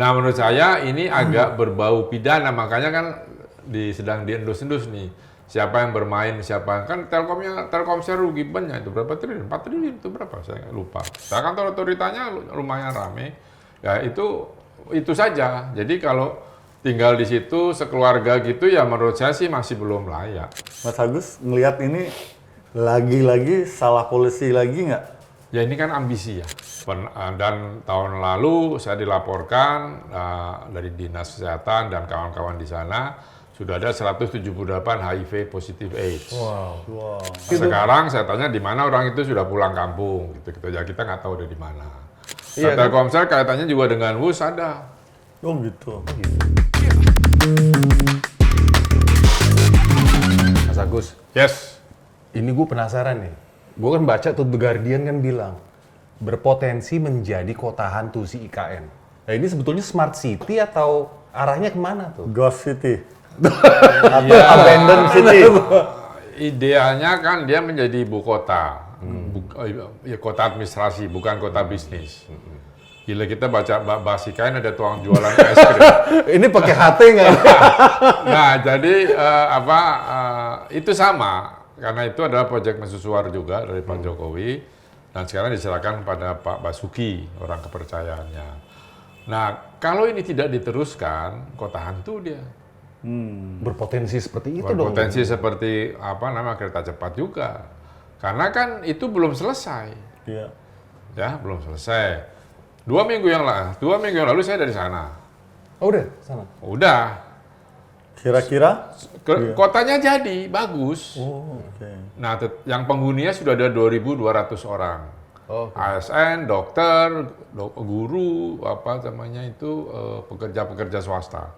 Nah, menurut saya ini agak berbau pidana, makanya kan sedang diendus-endus nih. Siapa yang bermain, siapa kan Telkomsel rugi banyak itu berapa triliun? 4 triliun itu berapa? Saya lupa. Saya kantor otoritanya lumayan rame. Ya itu saja. Jadi kalau tinggal di situ sekeluarga gitu ya menurut saya sih masih belum layak. Mas Agus ngelihat ini lagi-lagi salah polisi lagi nggak? Ya ini kan ambisi ya. Dan tahun lalu saya dilaporkan dari Dinas Kesehatan dan kawan-kawan di sana sudah ada 178 HIV positif AIDS. Wow. Sekarang saya tanya di mana orang itu sudah pulang kampung gitu. Ya kita nggak tahu udah di mana. Iya, Telkomsel kaitannya juga dengan WUS ada. Oh gitu. Mas Agus, Yes. ini gue penasaran nih. Gue kan baca tuh The Guardian kan bilang berpotensi menjadi kota hantu si IKN. Nah ini sebetulnya smart city atau arahnya kemana tuh? Ghost City. Atau abandoned city? Idealnya kan dia menjadi ibu kota, kota administrasi, bukan kota bisnis. Gila kita baca Basikain ada tukang jualan es krim. Ini pakai HT nggak? Nah jadi itu sama, karena itu adalah proyek mercusuar juga dari Pak Jokowi, dan sekarang diserahkan pada Pak Basuki, orang kepercayaannya. Nah kalau ini tidak diteruskan, kota hantu dia. Berpotensi seperti itu dong. Berpotensi seperti kereta cepat juga. Karena kan itu belum selesai. Iya. Ya, belum selesai. 2 minggu yang lalu saya dari sana. Oh udah, sana. Udah. Kira-kira? Kotanya jadi, bagus. Oh, oke. Nah, yang penghuninya sudah ada 2.200 orang. Oh, ASN, dokter, guru, pekerja-pekerja swasta.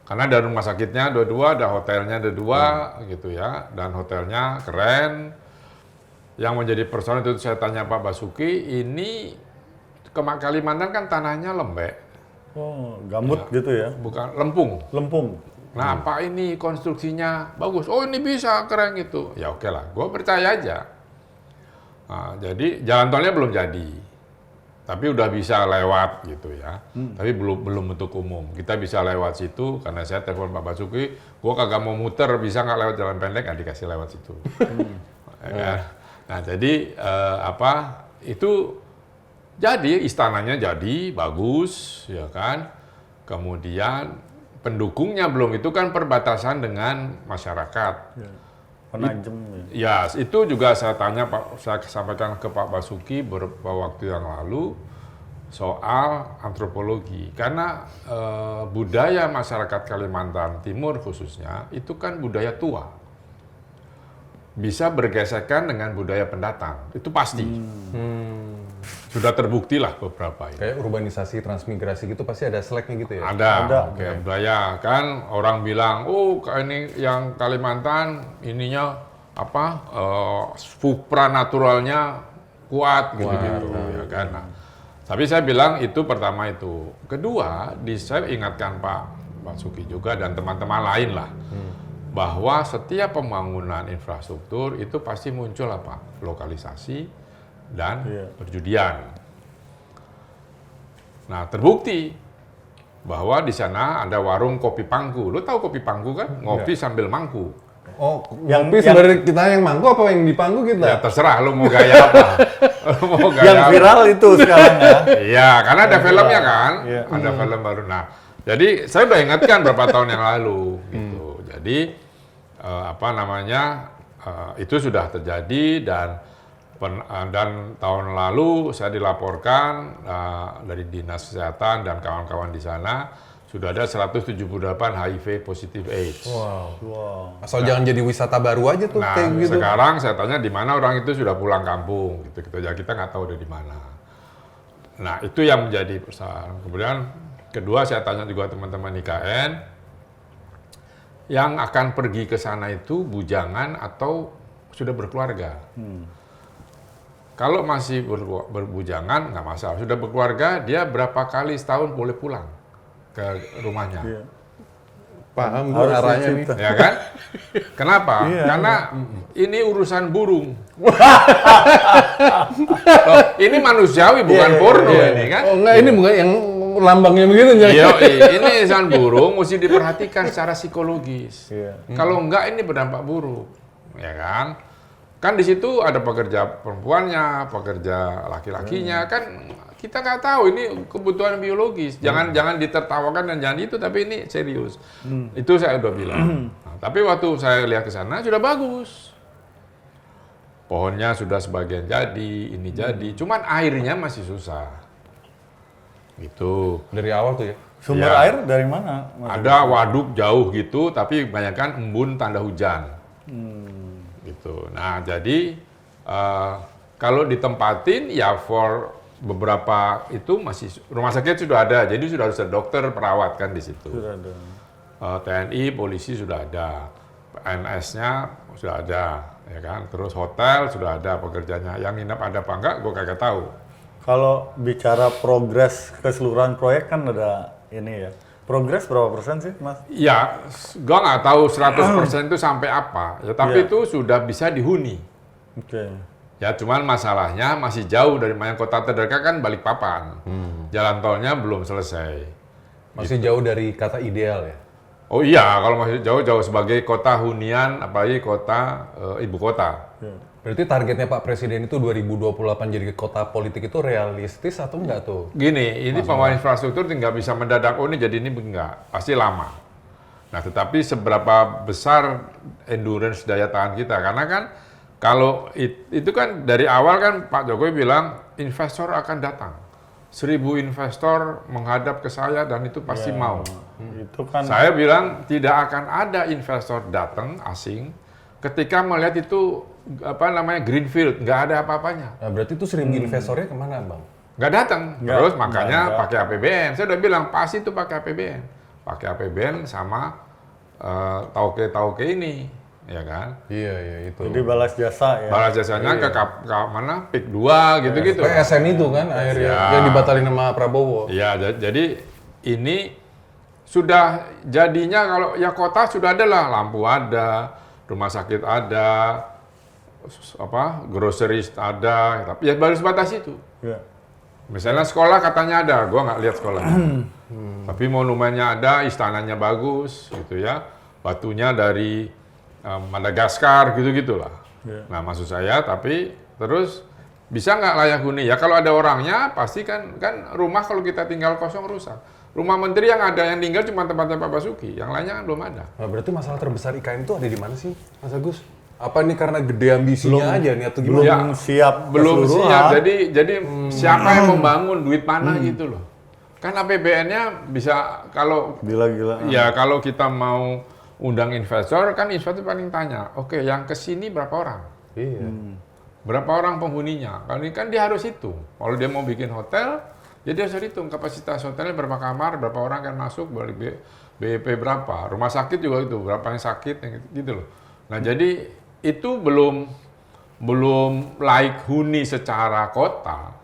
Karena ada rumah sakitnya dua-dua, ada hotelnya dua gitu ya, dan hotelnya keren. Yang menjadi persoalan itu saya tanya Pak Basuki, ini Kalimantan kan tanahnya lembek. Oh, gambut gitu ya? Bukan lempung. Lempung. Nah, Pak ini konstruksinya bagus. Oh ini bisa keren gitu. Ya oke lah, gue percaya aja. Nah, jadi jalan tolnya belum jadi. Tapi udah bisa lewat gitu ya. Tapi belum untuk umum. Kita bisa lewat situ karena saya telepon Pak Basuki, gua kagak mau muter, bisa nggak lewat jalan pendek, nggak dikasih lewat situ. Nah jadi itu jadi istananya jadi bagus ya kan. Kemudian pendukungnya belum, itu kan perbatasan dengan masyarakat. Penajem. Ya, itu juga saya sampaikan ke Pak Basuki beberapa waktu yang lalu soal antropologi. Karena budaya masyarakat Kalimantan Timur khususnya, itu kan budaya tua. Bisa bergesekan dengan budaya pendatang, itu pasti. Sudah terbukti lah beberapa ini. kayak urbanisasi, transmigrasi gitu pasti ada seleknya gitu ya? Ada. Budaya kan orang bilang, oh ini yang Kalimantan ininya supranaturalnya kuat gitu-gitu ya kan. Nah, tapi saya bilang itu pertama itu. Kedua, saya ingatkan Pak Basuki juga dan teman-teman lain lah bahwa setiap pembangunan infrastruktur itu pasti muncul lokalisasi dan perjudian. Nah, terbukti bahwa di sana ada warung kopi pangku. Lo tahu kopi pangku kan? Ngopi sambil mangku. Oh, ngopi sebenarnya kita yang mangku apa yang dipangku kita? Ya terserah lo mau gaya apa. Lo mau gaya Yang viral itu sekarang ya? Iya, karena ada filmnya kan. Ada film baru. Nah, jadi saya udah ingatkan beberapa tahun yang lalu gitu. Jadi itu sudah terjadi dan tahun lalu saya dilaporkan dari Dinas Kesehatan dan kawan-kawan di sana sudah ada 178 HIV positif AIDS. Wow. Asal jangan jadi wisata baru aja tuh kayak gitu. Sekarang saya tanya di mana orang itu sudah pulang kampung gitu. Ya kita nggak tahu udah di mana. Nah, itu yang menjadi persoalan. Kemudian kedua saya tanya juga teman-teman IKN yang akan pergi ke sana itu bujangan atau sudah berkeluarga. Kalau masih berbujangan, nggak masalah. Sudah berkeluarga, dia berapa kali setahun boleh pulang ke rumahnya. Iya. Paham gue Harus arahnya nih. dicipta. Ya kan? Kenapa? Iya. Karena ini urusan burung. Ini manusiawi, bukan porno ini kan? Oh enggak, ini bukan yang lambangnya begitu ya? Iya, ini insan burung mesti diperhatikan secara psikologis. Iya. Kalau enggak ini berdampak buruk, ya kan? Kan di situ ada pekerja perempuannya, pekerja laki-lakinya, kan kita nggak tahu ini kebutuhan biologis. Jangan ditertawakan dan jangan itu, tapi ini serius. Itu saya udah bilang. Nah, tapi waktu saya lihat ke sana sudah bagus. Pohonnya sudah sebagian jadi, ini jadi. Cuman airnya masih susah. Gitu. Dari awal tuh ya? Sumber Ya. air dari mana? Mas? Ada waduk jauh gitu, tapi kebanyakan embun tanda hujan. Gitu. Nah, jadi kalau ditempatin ya for beberapa itu masih rumah sakit sudah ada, jadi sudah ada dokter perawat kan di situ. Sudah ada. TNI, polisi sudah ada, PNS-nya sudah ada, ya kan. Terus hotel sudah ada pekerjanya. Yang nginep ada apa enggak, gue kagak tahu. Kalau bicara progres keseluruhan proyek kan ada ini ya. Progres berapa persen sih, Mas? Ya, gue nggak tahu 100% itu sampai apa. Ya, tapi Iya. itu sudah bisa dihuni. Oke. Ya, cuman masalahnya masih jauh dari yang kota terdekat kan Balikpapan. Jalan tolnya belum selesai. Masih jauh dari kata ideal ya? Oh iya, kalau masih jauh-jauh sebagai kota hunian, apalagi kota ibu kota. Berarti targetnya Pak Presiden itu 2028 jadi kota politik itu realistis atau enggak tuh? Gini, ini pembangunan infrastruktur nggak bisa mendadak, oh ini jadi ini enggak, pasti lama. Nah, tetapi seberapa besar endurance daya tahan kita? Karena kan kalau itu kan dari awal kan Pak Jokowi bilang investor akan datang. 1.000 investor menghadap ke saya dan itu pasti mau. Itu kan Saya bilang tidak akan ada investor datang asing ketika melihat itu apa namanya greenfield, nggak ada apa-apanya. Nah, berarti itu 1.000 investornya kemana, Bang? Nggak datang. Nggak, Terus makanya nggak. pakai APBN. Saya udah bilang pasti itu pakai APBN. Pakai APBN sama tauke-tauke ini, ya kan? Iya, itu. jadi balas jasa ya. Balas jasanya ke mana? PIK 2 gitu-gitu. PSN itu kan akhirnya Ya. yang dibatalin sama Prabowo. Iya, jadi ini sudah jadinya kalau ya kota sudah ada lah, lampu ada, rumah sakit ada, groceries ada, tapi ya baru sebatas itu. Ya. Misalnya sekolah katanya ada, gua nggak lihat sekolahnya. Tapi monumennya ada, istananya bagus, gitu ya. Batunya dari Madagaskar, gitu-gitulah. Ya. Nah, maksud saya, tapi terus bisa nggak layak huni? Ya kalau ada orangnya, pasti kan rumah kalau kita tinggal kosong rusak. Rumah menteri yang ada yang tinggal cuma tempatnya Pak Basuki, yang lainnya kan belum ada. Nah, berarti masalah terbesar IKN itu ada di mana sih, Mas Agus? Apa ini karena gede ambisinya aja nih atau Belum gimana? siap Belum keseluruhan. siap. Jadi siapa yang membangun, duit mana gitu loh. Kan APBN-nya bisa kalau Gila-gila. ya kalau kita mau undang investor kan investor paling tanya, oke yang ke sini berapa orang? Iya. Berapa orang penghuninya? Kan dia harus hitung. Kalau dia mau bikin hotel, ya dia harus hitung kapasitas hotelnya berapa kamar, berapa orang kan masuk, BIP berapa. Rumah sakit juga itu, berapa yang sakit gitu loh. Nah, jadi itu belum layak huni secara kota.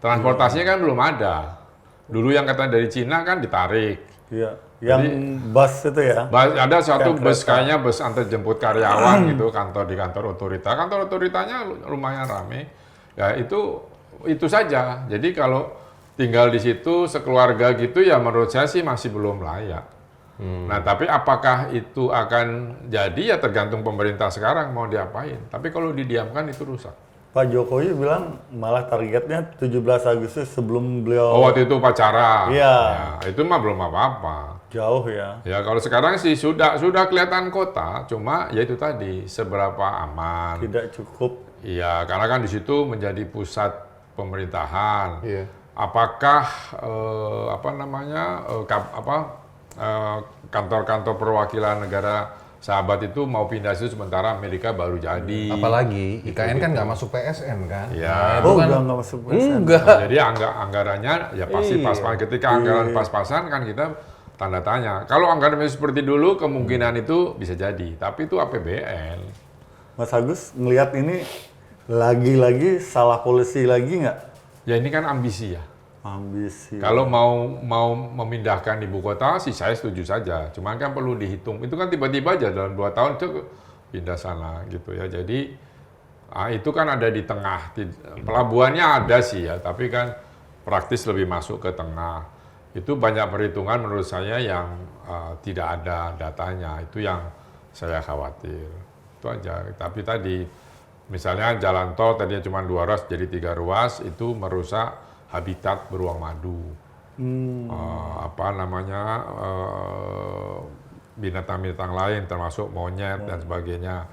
Transportasinya kan belum ada. Dulu yang katanya dari Cina kan ditarik. Iya. Yang bus itu ya. Ada satu Yang bus kereta. kayaknya bus antar jemput karyawan gitu, di kantor otorita. Kantor otoritanya lumayan rame. Ya itu saja. Jadi kalau tinggal di situ sekeluarga gitu ya menurut saya sih masih belum layak. Nah, tapi apakah itu akan jadi ya tergantung pemerintah sekarang mau diapain. Tapi kalau didiamkan itu rusak. Pak Jokowi bilang malah targetnya 17 Agustus sebelum beliau Oh, waktu itu upacara. Iya. Ya, itu mah belum apa-apa. jauh ya. Ya kalau sekarang sih sudah kelihatan kota, cuma ya itu tadi seberapa aman. Tidak cukup. Iya, karena kan di situ menjadi pusat pemerintahan. Iya. Apakah kantor-kantor perwakilan negara sahabat itu mau pindah situ sementara Amerika baru jadi. Apalagi IKN kan nggak masuk PSN kan? Ya. itu Oh, kan nggak masuk PSN. enggak. Nah, jadi anggarannya ya pasti Iya. pas-pas. Ketika anggaran pas-pasan kan kita tanda tanya. Kalau anggaran masih seperti dulu kemungkinan itu bisa jadi, tapi itu APBN. Mas Agus ngelihat ini lagi-lagi salah polisi lagi nggak? Ya ini kan ambisi ya. Ambisi. Kalau mau memindahkan ibu kota sih saya setuju saja. Cuman kan perlu dihitung. Itu kan tiba-tiba aja dalam 2 tahun itu pindah sana gitu ya. Jadi itu kan ada di tengah. Pelabuhannya ada sih ya, tapi kan praktis lebih masuk ke tengah. Itu banyak perhitungan menurut saya yang tidak ada datanya. Itu yang saya khawatir. Itu aja. Tapi tadi misalnya jalan tol tadinya cuma 2 ruas jadi 3 ruas, itu merusak habitat beruang madu. Binatang-binatang lain termasuk monyet dan sebagainya.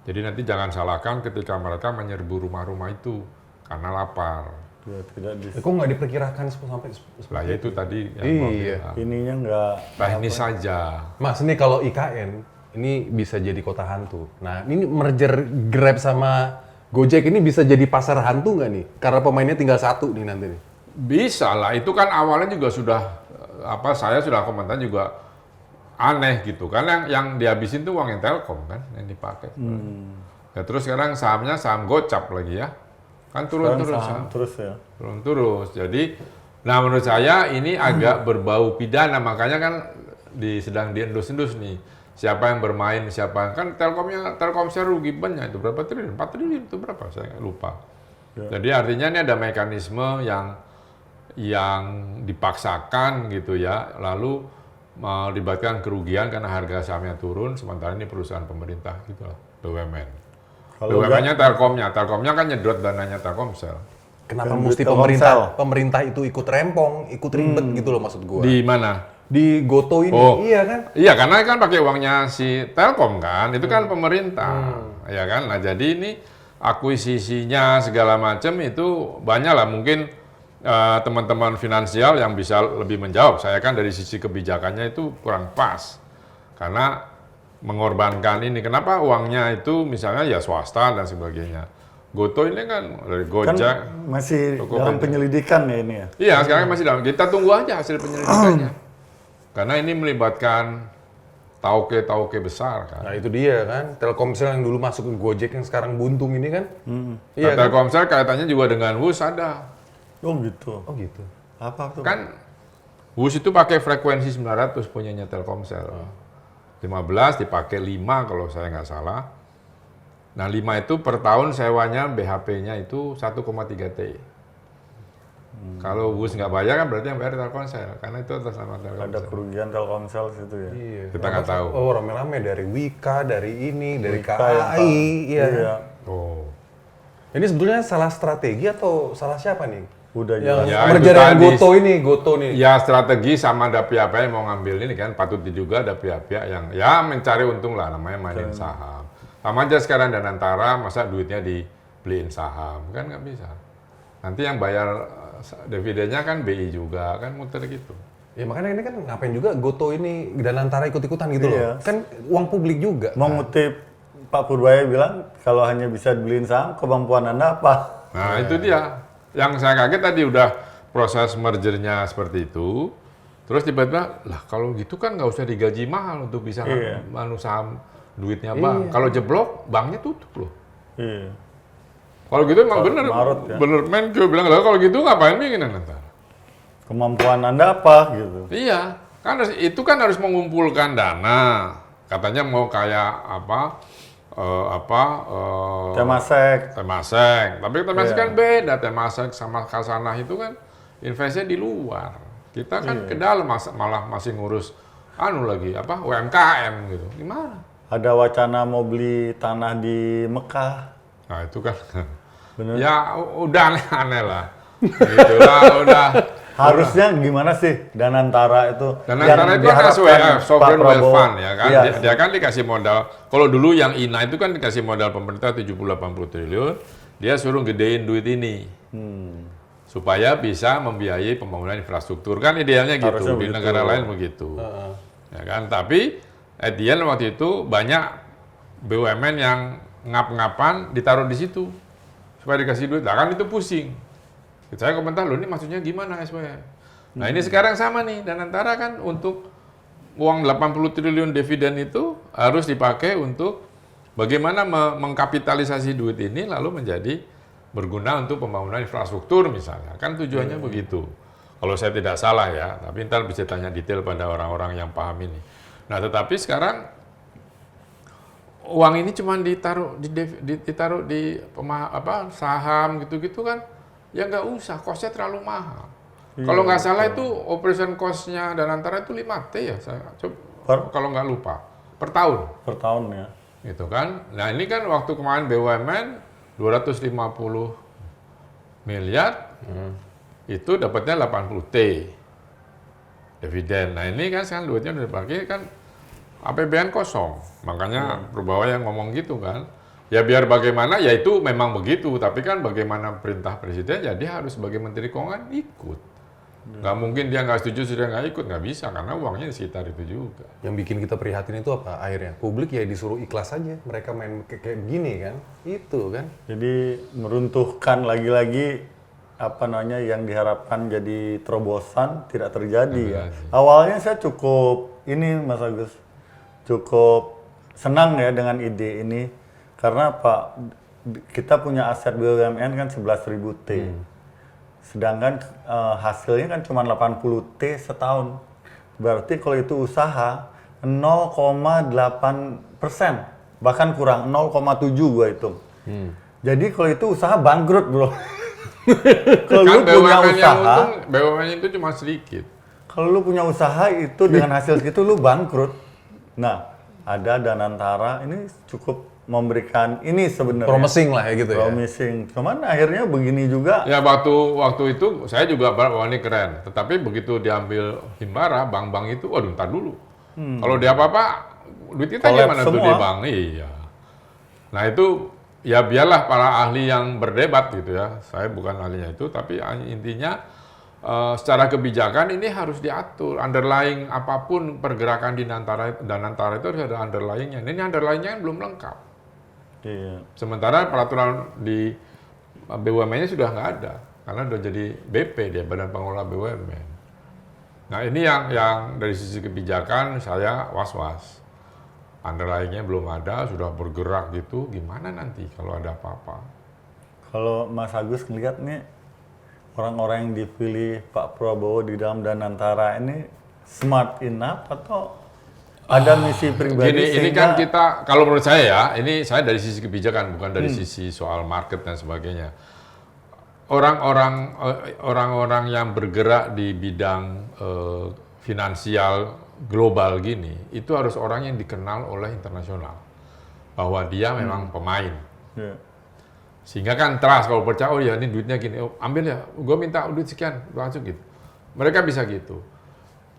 Jadi nanti jangan salahkan ketika mereka menyerbu rumah-rumah itu karena lapar. Ya, tidak di Kok nggak diperkirakan sampai Lah ya itu tadi yang Iya. gua bilang. ininya nggak Teknis saja. Mas, ini kalau IKN, ini bisa jadi kota hantu. Nah, ini merger Grab sama Gojek ini bisa jadi pasar hantu nggak nih? Karena pemainnya tinggal satu nih nanti nih. Bisa lah, itu kan awalnya juga sudah saya sudah komentar juga aneh gitu kan, yang dihabisin tuh uang yang Telkom kan yang dipakai. Ya terus sekarang sahamnya saham gocap lagi ya, kan turun terus. saham terus ya. Turun terus. Jadi, nah menurut saya ini agak berbau pidana, makanya kan sedang diendus-endus nih. Siapa yang bermain, kan Telkomsel rugi banyak itu berapa triliun? 4 triliun itu berapa? Saya lupa. Ya. Jadi artinya ini ada mekanisme yang dipaksakan gitu ya, lalu melibatkan kerugian karena harga sahamnya turun, sementara ini perusahaan pemerintah gitu lah, BUMN. Kalau BUMN-nya Telkomnya kan nyedot dananya Telkomsel. Kenapa Yang mesti duit Telkomsel. pemerintah itu ikut rempong, ikut ribet gitu loh maksud gua. Di mana? Di Goto ini, Oh. iya kan? Iya, karena kan pakai uangnya si Telkom kan, itu kan pemerintah, ya kan. Nah jadi ini akuisisinya segala macam itu banyak lah, mungkin teman-teman finansial yang bisa lebih menjawab. Saya kan dari sisi kebijakannya itu kurang pas, karena mengorbankan ini. Kenapa uangnya itu misalnya ya swasta dan sebagainya. Goto ini kan dari Kan Gojek. masih Tokopedia. dalam penyelidikan ya ini ya. Iya, sekarang masih dalam. Kita tunggu aja hasil penyelidikannya. Karena ini melibatkan tauke besar kan. Nah itu dia kan, Telkomsel yang dulu masuk ke Gojek yang sekarang buntung ini kan. Nah, Iya kan? Telkomsel kaitannya juga dengan WUS ada. Oh gitu. Oh gitu. Apa tuh? Kan WUS itu pakai frekuensi 900 punyanya Telkomsel. 15 dipakai 5 kalau saya nggak salah. Nah 5 itu per tahun sewanya BHP-nya itu 1,3 T. Kalau WUS nggak bayar kan berarti yang bayar Telkomsel, karena itu atas nama Ada Telkomsel. kerugian Telkomsel situ ya. Iya. Kita nggak tahu. Oh rame-rame dari Wika, dari ini, dari Wika KAI, yang iya. Iya. Oh. Ini sebetulnya salah strategi atau salah siapa nih? Udah Yang jelas. Ya, merger itu yang tadi. Goto nih. Ya strategi sama ada pihak-pihak yang mau ngambil ini kan, patut juga ada pihak-pihak yang ya mencari untung lah, namanya mainin saham. Sama aja sekarang Danantara, masa duitnya dibeliin saham, kan nggak bisa. Nanti yang bayar dividennya kan BI juga, kan muter gitu. Ya makanya ini kan ngapain juga Goto ini dan antara ikut-ikutan gitu Iya. loh. Kan uang publik juga. Mengutip Pak Purbaya bilang, kalau hanya bisa dibeliin saham, kemampuan Anda apa? Nah itu dia. Yang saya kaget tadi udah proses mergernya seperti itu, terus tiba-tiba, lah kalau gitu kan nggak usah digaji mahal untuk bisa manu saham duitnya bank. Kalau jeblok, banknya tutup loh. Iya. Kalau gitu emang bener, Marut ya. bener Menkyu bilang, lah kalau gitu ngapain bikin nanti? Kemampuan Anda apa gitu? Iya, itu kan harus mengumpulkan dana. Katanya mau kayak Temasek. Temasek. Tapi Temasek kan beda. Temasek sama Kasanah itu kan investnya di luar. Kita kan ke dalam malah masih ngurus UMKM gitu. Gimana? Ada wacana mau beli tanah di Mekah. Nah itu kan. Bener. Ya udah aneh-aneh lah. Gitulah udah. Harusnya gimana sih Danantara itu? Danantara yang itu kan diharapkan SWF, Pak Sovereign Wealth Prabowo? Fund ya kan. Iya. Dia kan dikasih modal. Kalau dulu yang INA itu kan dikasih modal pemerintah 70-80 triliun. Dia suruh gedein duit ini. Supaya bisa membiayai pembangunan infrastruktur. Kan idealnya gitu. Harusnya Di begitu. negara lain begitu. Ya kan. Tapi at the end waktu itu banyak BUMN yang ngap-ngapan ditaruh di situ. Supaya dikasih duit. Nah kan itu pusing. Saya komentar, loh ini maksudnya gimana SWF? Nah ini sekarang sama nih, Danantara kan untuk uang 80 triliun dividen itu harus dipakai untuk bagaimana mengkapitalisasi duit ini lalu menjadi berguna untuk pembangunan infrastruktur misalnya. Kan tujuannya begitu. Kalau saya tidak salah ya, tapi ntar bisa tanya detail pada orang-orang yang paham ini. Nah tetapi sekarang uang ini cuma ditaruh di saham gitu-gitu kan, ya nggak usah, kosnya terlalu mahal. Kalau nggak salah itu operation cost-nya Danantara itu 5T ya, kalau nggak lupa, per tahun. Per tahun ya. Gitu kan. Nah ini kan waktu kemarin BUMN 250 miliar, itu dapatnya 80T dividen. Nah ini kan sekarang duitnya udah dipakai kan APBN kosong. Makanya Purbawa yang ngomong gitu kan. Ya biar bagaimana, ya itu memang begitu. Tapi kan bagaimana perintah presiden, ya dia harus sebagai Menteri Keuangan ikut. Nggak mungkin dia nggak setuju, sudah nggak ikut, nggak bisa. Karena uangnya di sekitar itu juga. Yang bikin kita prihatin itu apa akhirnya? Publik ya disuruh ikhlas aja. Mereka main kayak gini kan. Itu kan. Jadi meruntuhkan lagi-lagi apa namanya yang diharapkan jadi terobosan tidak terjadi ya. Awalnya saya cukup ini Mas Agus, cukup senang ya dengan ide ini karena Pak kita punya aset BUMN kan 11.000 T. Sedangkan hasilnya kan cuma 80 T setahun. Berarti kalau itu usaha 0,8%, bahkan kurang 0,7 gua hitung. Jadi kalau itu usaha bangkrut bro. Kalau Kan lu punya usaha, BUMN itu cuma sedikit. kalau lu punya usaha itu dengan hasil segitu lu bangkrut. Nah, ada Danantara ini cukup memberikan ini sebenarnya. Promising lah ya gitu ya. Promising. Cuman akhirnya begini juga. Ya waktu itu saya juga wah ini keren. Tetapi begitu diambil Himbara, bank-bank itu, waduh ntar dulu. Kalau dia apa-apa, duit kita Collapse gimana tuh semua. di bank? Iya. Nah itu ya biarlah para ahli yang berdebat gitu ya. Saya bukan ahlinya itu, tapi intinya secara kebijakan ini harus diatur. Underlying apapun pergerakan di Danantara itu harus ada underlyingnya. Ini underlyingnya kan belum lengkap. Iya. Sementara peraturan di BUMN-nya sudah nggak ada, karena udah jadi BP dia, Badan Pengelola BUMN. Nah ini yang dari sisi kebijakan saya was-was. Underlying-nya belum ada, sudah bergerak gitu, gimana nanti kalau ada apa-apa? Kalau Mas Agus ngeliat nih orang-orang yang dipilih Pak Prabowo di dalam Danantara ini smart enough atau ada misi pribadi Ini kan kita, kalau menurut saya ya, ini saya dari sisi kebijakan, bukan dari sisi soal market dan sebagainya. Orang-orang yang bergerak di bidang finansial global gini, itu harus orang yang dikenal oleh internasional. Bahwa dia memang pemain. Iya. Sehingga kan trust, kalau percaya, oh ya ini duitnya gini, oh, ambil ya, gue minta duit sekian, langsung gitu. Mereka bisa gitu.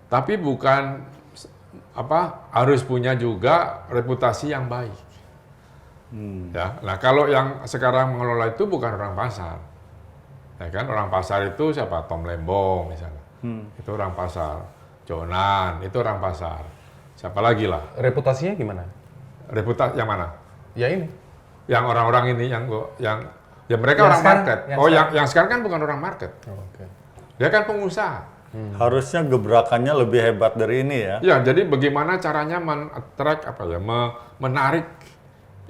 Tapi bukan harus punya juga reputasi yang baik. Ya, nah kalau yang sekarang mengelola itu bukan orang pasar, ya kan orang pasar itu siapa? Tom Lembong misalnya, itu orang pasar. Jonan itu orang pasar. Siapa lagi lah? Reputasinya gimana? Reputasi yang mana? Ya ini. Yang orang-orang ini yang ya mereka Yang orang sekarang, market. Yang sekarang kan bukan orang market. Oke. Dia kan pengusaha. Harusnya gebrakannya lebih hebat dari ini ya. Ya, jadi bagaimana caranya men-attract menarik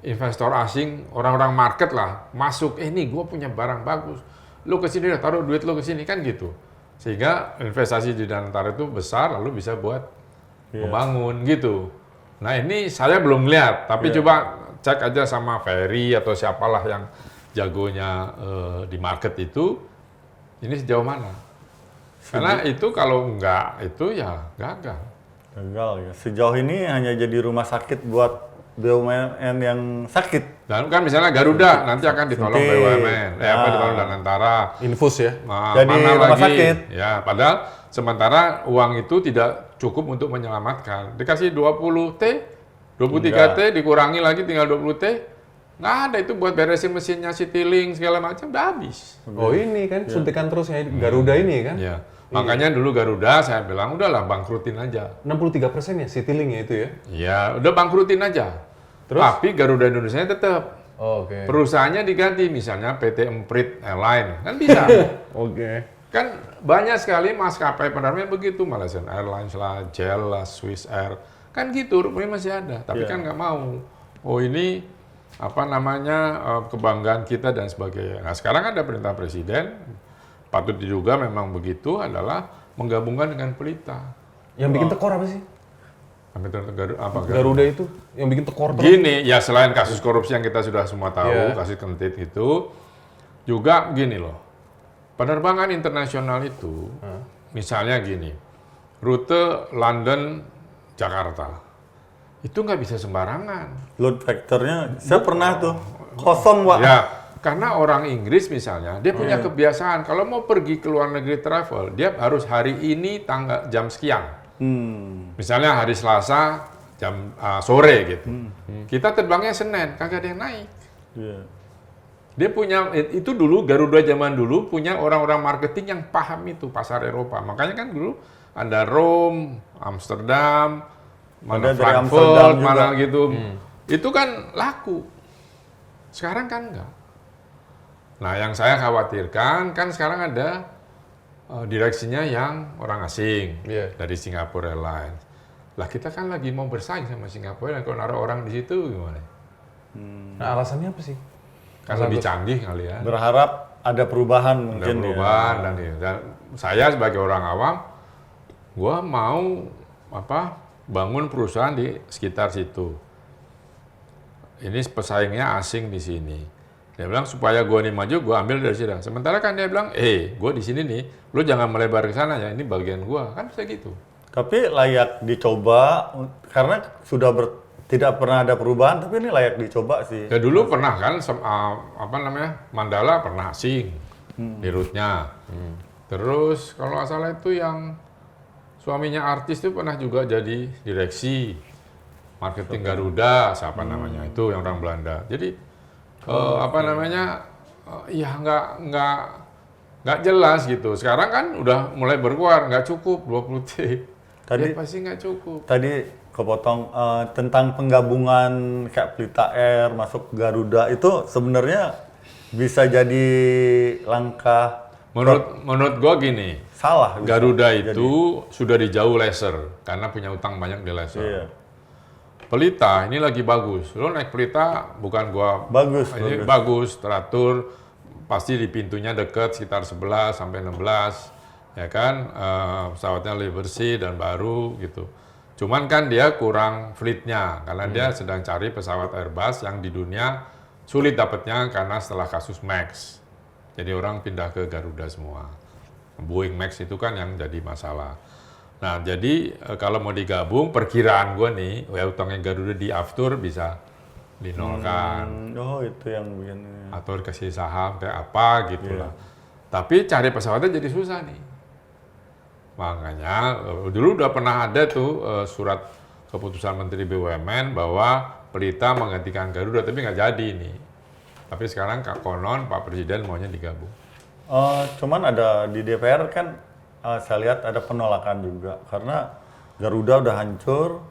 investor asing, orang-orang market lah, masuk, ini gue punya barang bagus, lu kesini deh, taruh duit lu kesini, kan gitu. Sehingga investasi di Danantara itu besar, lalu bisa buat membangun gitu. Nah ini saya belum lihat, tapi coba cek aja sama Ferry atau siapalah yang jagonya di market itu, ini sejauh mana. Karena itu kalau enggak, itu ya gagal. Gagal ya. Sejauh ini hanya jadi rumah sakit buat BUMN yang sakit. Dan kan misalnya Garuda nanti akan ditolong Suntik. BUMN, ditolong Danantara. Infus ya. Jadi Mana rumah lagi? sakit. Ya, padahal sementara uang itu tidak cukup untuk menyelamatkan. Dikasih 20T, 23T, dikurangi lagi tinggal 20T. Nggak ada, itu buat beresin mesinnya, Citylink, segala macam, udah habis. Oh ini kan suntikan terus ya Garuda ini kan. Ya. Makanya dulu Garuda saya bilang, udahlah bangkrutin aja. 63% ya Citylink ya itu ya. Ya, udah bangkrutin aja. Terus? Tapi Garuda Indonesia tetap. Oh, oke. Perusahaannya diganti, misalnya PT Emprit Airline, kan bisa. Oke. Kan banyak sekali maskapai penerbangan begitu, Malaysian Airlines lah, JAL lah, Swiss Air, kan gitu, rupanya masih ada. Tapi kan nggak mau. Oh ini kebanggaan kita dan sebagainya. Nah sekarang ada perintah presiden, patut diduga memang begitu, adalah menggabungkan dengan Pelita. Yang bikin tekor apa sih? Garuda itu yang bikin tekor terus. Gini, ya selain kasus korupsi yang kita sudah semua tahu, Iya. kasus kentit itu, juga gini loh, penerbangan internasional itu misalnya gini, rute London Jakarta itu nggak bisa sembarangan. Load factornya, saya pernah tuh kosong Pak. Ya, karena orang Inggris misalnya, dia punya kebiasaan kalau mau pergi ke luar negeri travel, dia harus hari ini jam sekian. Misalnya hari Selasa jam sore gitu. Kita terbangnya Senin, kagak ada yang naik. Iya. Dia punya, itu dulu Garuda zaman dulu punya orang-orang marketing yang paham itu pasar Eropa. Makanya kan dulu ada Rome, Amsterdam, mana Ada dari Frankfurt, Amsterdam juga. mana gitu. Itu kan laku. Sekarang kan enggak. Nah, yang saya khawatirkan kan sekarang ada direksinya yang orang asing dari Singapore Airlines. Lah kita kan lagi mau bersaing sama Singapore Airlines, kalau naruh orang di situ gimana? Nah, alasannya apa sih? Kan lebih canggih kali ya. Berharap ada perubahan Ada mungkin perubahan ya. dan saya sebagai orang awam, gua mau bangun perusahaan di sekitar situ. Ini pesaingnya asing di sini. Dia bilang supaya gua ini maju, gua ambil dari sini. Sementara kan dia bilang, gua di sini nih, lu jangan melebar ke sana ya, ini bagian gua, kan bisa gitu. Tapi layak dicoba karena sudah tidak pernah ada perubahan, tapi ini layak dicoba sih. Ya dulu pernah kan, Mandala pernah asing di route-nya. Terus kalau nggak salah itu yang suaminya artis itu pernah juga jadi direksi marketing Garuda, siapa namanya itu yang orang Belanda. Jadi ya nggak jelas gitu. Sekarang kan udah mulai berkeluar, nggak cukup 20 T. Tadi pasti nggak cukup. Tadi kepotong tentang penggabungan kayak Pelita Air masuk Garuda itu sebenarnya bisa jadi langkah Menurut gua gini, salah. bisa Garuda jadi. itu sudah dijauh Leicester karena punya utang banyak di Leicester. Iya. Pelita ini lagi bagus. Lo naik Pelita bukan gua Bagus, ini bagus, teratur, pasti di pintunya dekat sekitar 11 sampai 16 ya kan, pesawatnya lebih bersih dan baru gitu. Cuman kan dia kurang fleetnya karena dia sedang cari pesawat Airbus yang di dunia sulit dapatnya karena setelah kasus Max. Jadi orang pindah ke Garuda semua. Boeing Max itu kan yang jadi masalah. Nah, jadi kalau mau digabung, perkiraan gue nih, utangnya Garuda di aftur bisa dinolkan. Oh, itu yang bikin. Atau dikasih saham kayak apa gitu lah. Tapi cari pesawatnya jadi susah nih. Makanya dulu udah pernah ada tuh surat keputusan Menteri BUMN bahwa Pelita menggantikan Garuda, tapi nggak jadi nih. Tapi sekarang konon Pak Presiden maunya digabung. Cuman ada di DPR kan saya lihat ada penolakan juga karena Garuda udah hancur.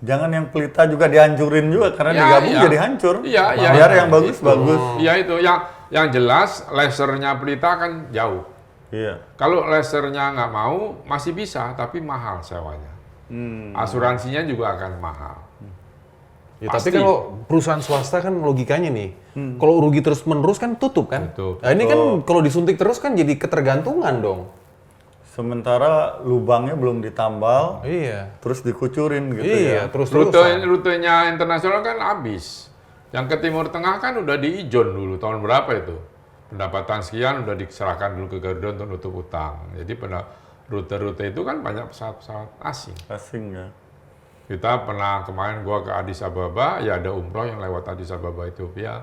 Jangan yang Pelita juga dihancurin juga karena digabung jadi hancur. Biar yang bagus. Iya itu yang jelas lasernya Pelita kan jauh. Iya. Kalau lasernya nggak mau masih bisa tapi mahal sewanya. Asuransinya juga akan mahal. Ya, tapi kalau perusahaan swasta kan logikanya nih, kalau rugi terus-menerus kan tutup kan? Tutup. Nah, ini kan kalau disuntik terus kan jadi ketergantungan dong. Sementara lubangnya belum ditambal, Iya. terus dikucurin gitu Iya, ya. terus-terusan. Rutenya internasional kan habis. Yang ke Timur Tengah kan udah diijon dulu tahun berapa itu? Pendapatan sekian udah diserahkan dulu ke Garuda untuk nutup utang. Jadi rute-rute itu kan banyak pesawat-pesawat asing. Asing ya. Kita pernah kemarin gua ke Addis Ababa, ya ada umroh yang lewat Addis Ababa Ethiopia,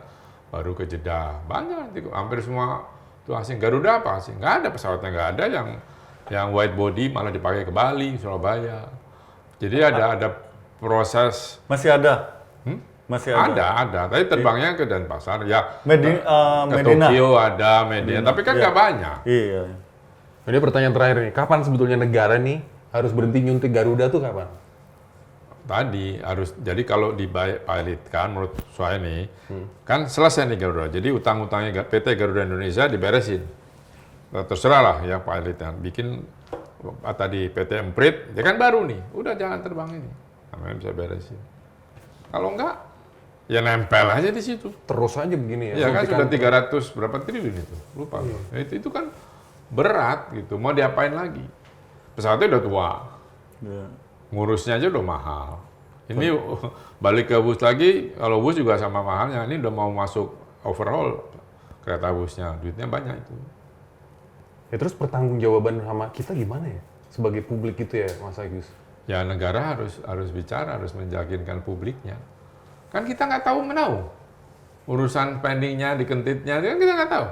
baru ke Jeddah. Banyak, hampir semua itu asing. Garuda apa asing? Nggak ada pesawatnya, nggak ada yang wide body malah dipakai ke Bali, Surabaya. Jadi ada proses. Masih ada? Masih ada? Ada. Tapi terbangnya ke Denpasar, ya ke Medina. Tokyo ada, Medina. Tapi kan nggak banyak. Iya. Ini pertanyaan terakhir nih, kapan sebetulnya negara nih harus berhenti nyuntik Garuda tuh kapan? Tadi harus, jadi kalau dipilotkan menurut saya nih, kan selesai nih Garuda. Jadi utang-utangnya PT Garuda Indonesia diberesin. Terserah lah ya pilotnya. Bikin tadi PT Emprit, ya kan baru nih. Udah jangan terbang ini. Namanya bisa beresin. Kalau enggak, ya nempel aja di situ. Terus aja begini ya? Ya kan sudah 300 berapa triliun itu. Lupa. Ya, itu kan berat gitu. Mau diapain lagi? Pesawatnya udah tua. Ya. Ngurusnya aja udah mahal. Ini balik ke bus lagi, kalau bus juga sama mahalnya. Ini udah mau masuk overhaul kereta busnya, duitnya banyak itu. Ya terus pertanggungjawaban sama kita gimana ya? Sebagai publik itu ya, Mas Agus? Ya negara harus bicara, harus menjaginkan publiknya. Kan kita nggak tahu menahu. Urusan pendingnya, dikentitnya, kan kita nggak tahu.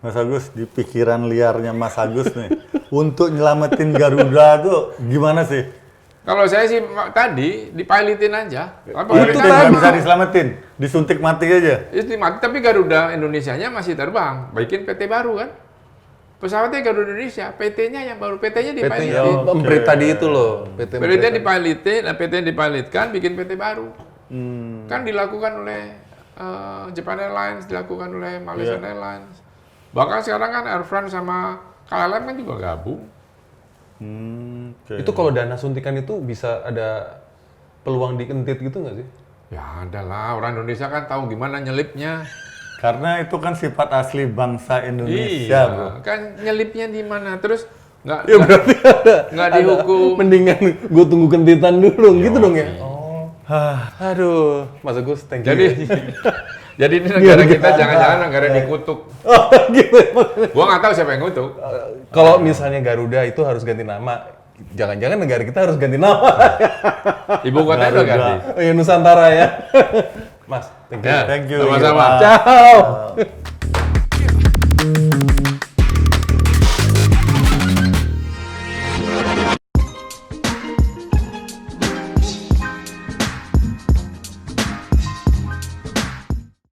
Mas Agus, di pikiran liarnya Mas Agus nih, untuk nyelamatin Garuda tuh gimana sih? Kalau saya sih tadi dipilotin aja. Itu nggak bisa diselamatin, disuntik mati aja. Itu mati, tapi Garuda Indonesianya masih terbang. Bikin PT baru kan? Pesawatnya Garuda Indonesia, PT-nya yang baru, PT-nya PT dipilotin. Emprit tadi itu loh. PT-nya dipilotin, PT-nya dipilotkan, bikin PT baru. Kan dilakukan oleh Japan Airlines, dilakukan oleh Malaysian Airlines. Bahkan sekarang kan Air France sama KLM kan juga gabung. Itu kalau dana suntikan itu bisa ada peluang dikentit gitu nggak sih? Ya ada lah, orang Indonesia kan tahu gimana nyelipnya. Karena itu kan sifat asli bangsa Indonesia, Iya, bro. kan nyelipnya di mana? Terus nggak Ya berarti nggak dihukum. Mendingan gue tunggu kentitan dulu, gitu dong ya? Oh. Aduh, Mas Agus, thank you. Jadi ini negara kita jangan-jangan negara dikutuk. Oh, gitu. Gua nggak tahu siapa yang ngutuk. Kalau misalnya Garuda itu harus ganti nama, jangan-jangan negara kita harus ganti nama. Ibu kota udah ganti. Oh ya, Nusantara ya. Mas, thank you. Ya, Thank you. sama-sama. Pak. Ciao.